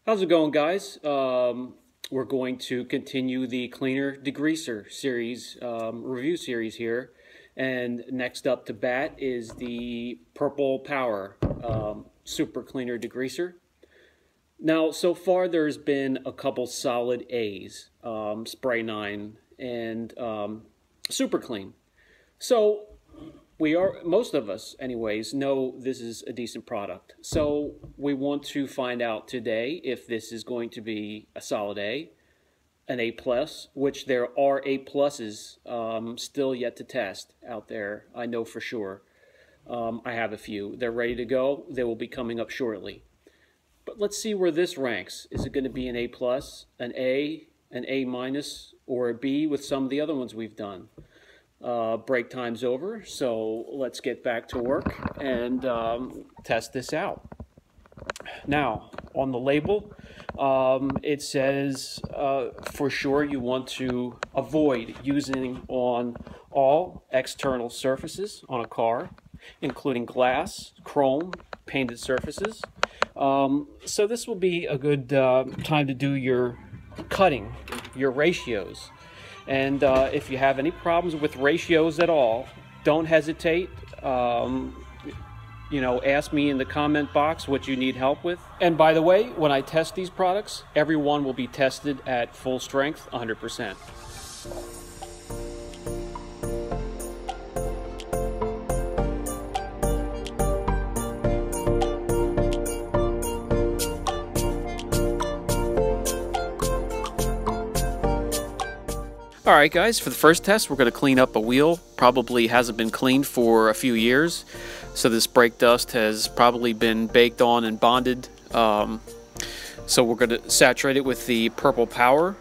How's it going, guys? We're going to continue the Cleaner Degreaser series, review series here. And next up to bat is the Purple Power Super Cleaner Degreaser. Now, so far there's been a couple solid A's, Spray 9 and Super Clean. So most of us anyways know this is a decent product, so we want to find out today if this is going to be a solid A, an A plus, which there are A pluses still yet to test out there. I know for sure. I have a few. They're ready to go. They will be coming up shortly, but let's see where this ranks. Is it going to be an A plus, an A minus, or a B with some of the other ones we've done? Break time's over, so let's get back to work and test this out. Now, on the label, it says for sure you want to avoid using on all external surfaces on a car, including glass, chrome, painted surfaces. So this will be a good time to do your cutting, your ratios. And if you have any problems with ratios at all, don't hesitate. Ask me in the comment box what you need help with. And by the way, when I test these products, everyone will be tested at full strength, 100%. Alright guys, for the first test we're going to clean up a wheel. Probably hasn't been cleaned for a few years, so this brake dust has probably been baked on and bonded. So we're going to saturate it with the Purple Power,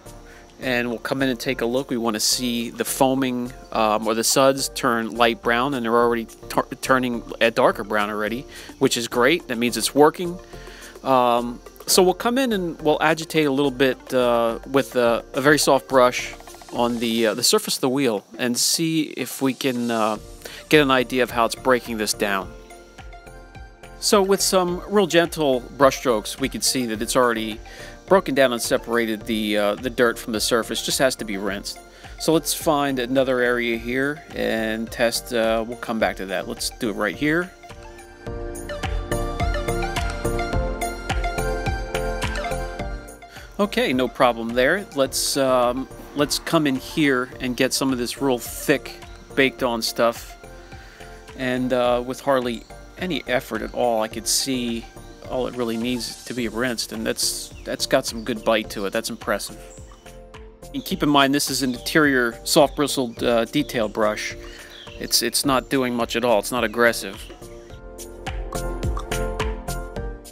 and we'll come in and take a look. We want to see the foaming or the suds turn light brown, and they're already turning a darker brown already, which is great. That means it's working. So we'll come in and we'll agitate a little bit with a very soft brush on the surface of the wheel and see if we can get an idea of how it's breaking this down. So with some real gentle brush strokes, we can see that it's already broken down and separated the dirt from the surface. Just has to be rinsed. So let's find another area here and test. We'll come back to that. Let's do it right here. Okay, no problem there. Let's come in here and get some of this real thick baked on stuff, and with hardly any effort at all, I could see all it really needs to be rinsed, and that's got some good bite to it. That's impressive. And keep in mind, this is an interior soft bristled detail brush. It's not doing much at all. It's not aggressive.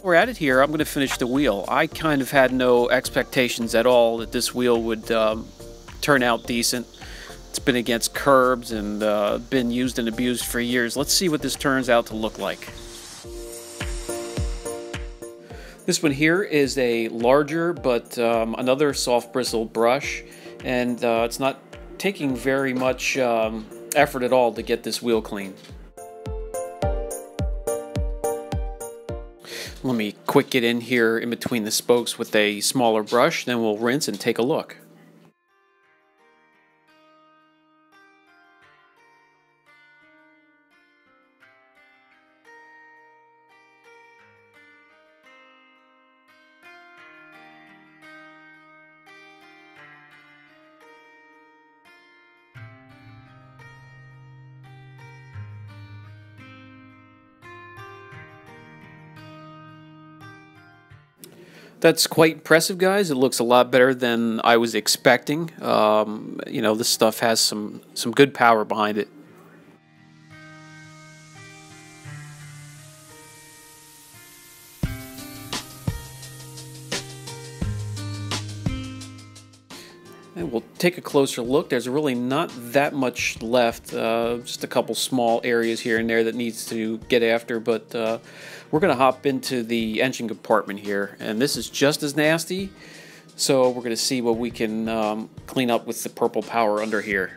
We're at it here. I'm going to finish the wheel. I kind of had no expectations at all that this wheel would turn out decent. It's been against curbs and been used and abused for years. Let's see what this turns out to look like. This one here is a larger but another soft bristled brush, and it's not taking very much effort at all to get this wheel clean. Let me quick get in here in between the spokes with a smaller brush, then we'll rinse and take a look. That's quite impressive, guys. It looks a lot better than I was expecting. This stuff has some good power behind it. And we'll take a closer look. There's really not that much left. Just a couple small areas here and there that needs to get after, but we're going to hop into the engine compartment here, and this is just as nasty, so we're going to see what we can clean up with the Purple Power under here.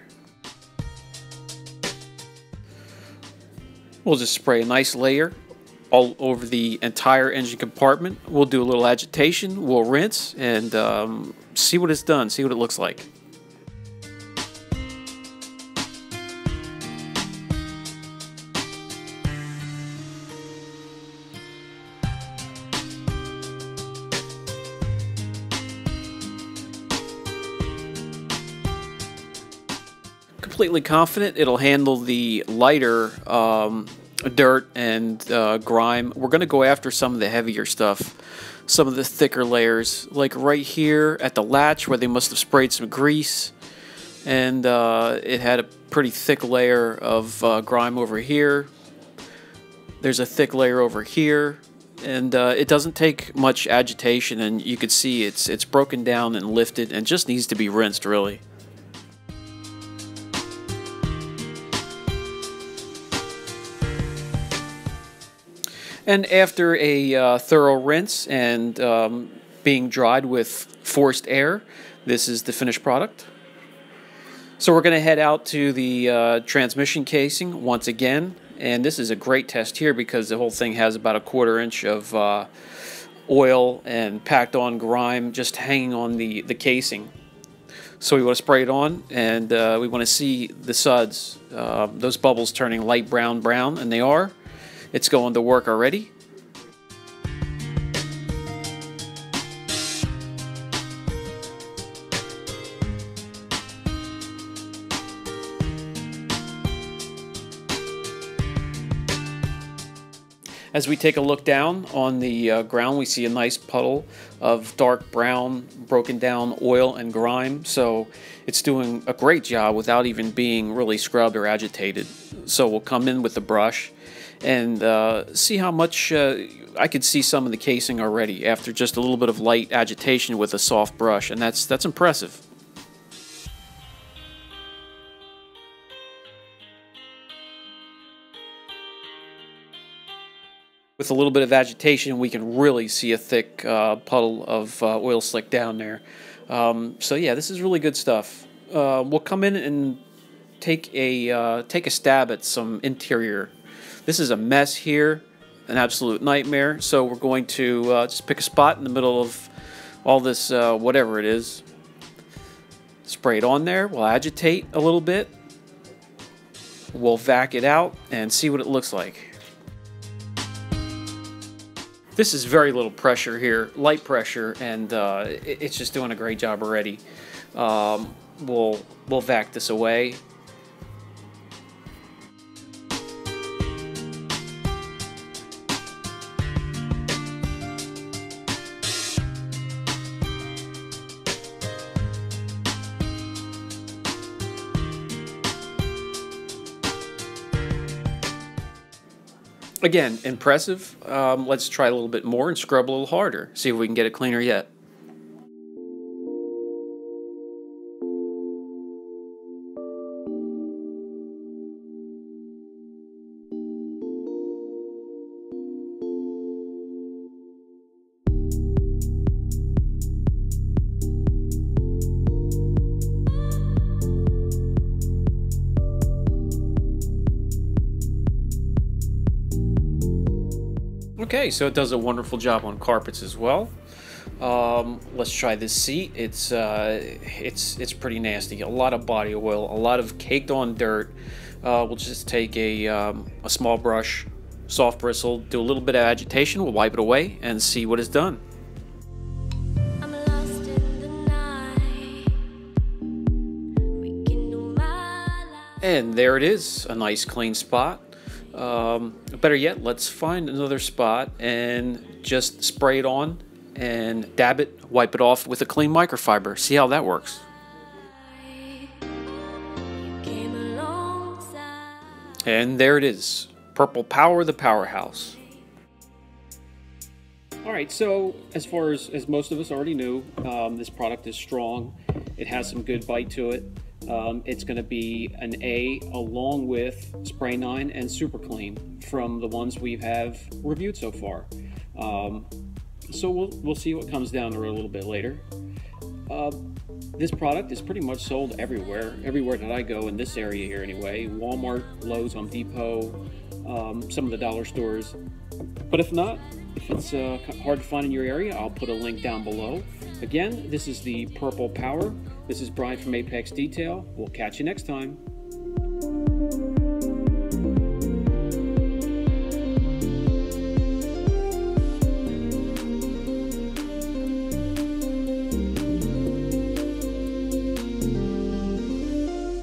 We'll just spray a nice layer all over the entire engine compartment. We'll do a little agitation, we'll rinse, and see what it's done, see what it looks like. Completely confident it'll handle the lighter dirt and grime. We're going to go after some of the heavier stuff, some of the thicker layers, like right here at the latch where they must have sprayed some grease, and it had a pretty thick layer of grime over here. There's a thick layer over here, and it doesn't take much agitation, and you can see it's broken down and lifted and just needs to be rinsed, really. And after a thorough rinse and being dried with forced air, this is the finished product. So we're going to head out to the transmission casing once again. And this is a great test here because the whole thing has about a 1/4 inch of oil and packed on grime just hanging on the casing. So we want to spray it on, and we want to see the suds, those bubbles turning light brown, and they are. It's going to work already. As we take a look down on the ground, we see a nice puddle of dark brown, broken down oil and grime. So it's doing a great job without even being really scrubbed or agitated. So we'll come in with the brush and see how much I could see some of the casing already after just a little bit of light agitation with a soft brush, and that's impressive. With a little bit of agitation, we can really see a thick puddle of oil slick down there. So yeah, this is really good stuff. We'll come in and take a stab at some interior. This is a mess here, an absolute nightmare. So we're going to just pick a spot in the middle of all this, whatever it is. Spray it on there. We'll agitate a little bit. We'll vac it out and see what it looks like. This is very little pressure here, light pressure, and it's just doing a great job already. We'll vac this away. Again, impressive. Let's try a little bit more and scrub a little harder. See if we can get it cleaner yet. Okay, so it does a wonderful job on carpets as well. Let's try this seat. It's pretty nasty. A lot of body oil, a lot of caked on dirt. We'll just take a small brush, soft bristle, do a little bit of agitation. We'll wipe it away and see what is done. And there it is, a nice clean spot. Better yet, let's find another spot and just spray it on and dab it, wipe it off with a clean microfiber. See how that works. And there it is, Purple Power, the powerhouse. Alright, so as far as most of us already knew, this product is strong. It has some good bite to it. It's going to be an A along with Spray 9 and Super Clean from the ones we have reviewed so far. So we'll see what comes down the road a little bit later. This product is pretty much sold everywhere that I go in this area here anyway. Walmart, Lowe's, Home Depot, some of the dollar stores. But if not, if it's hard to find in your area, I'll put a link down below. Again, this is the Purple Power. This is Brian from Apex Detail. We'll catch you next time.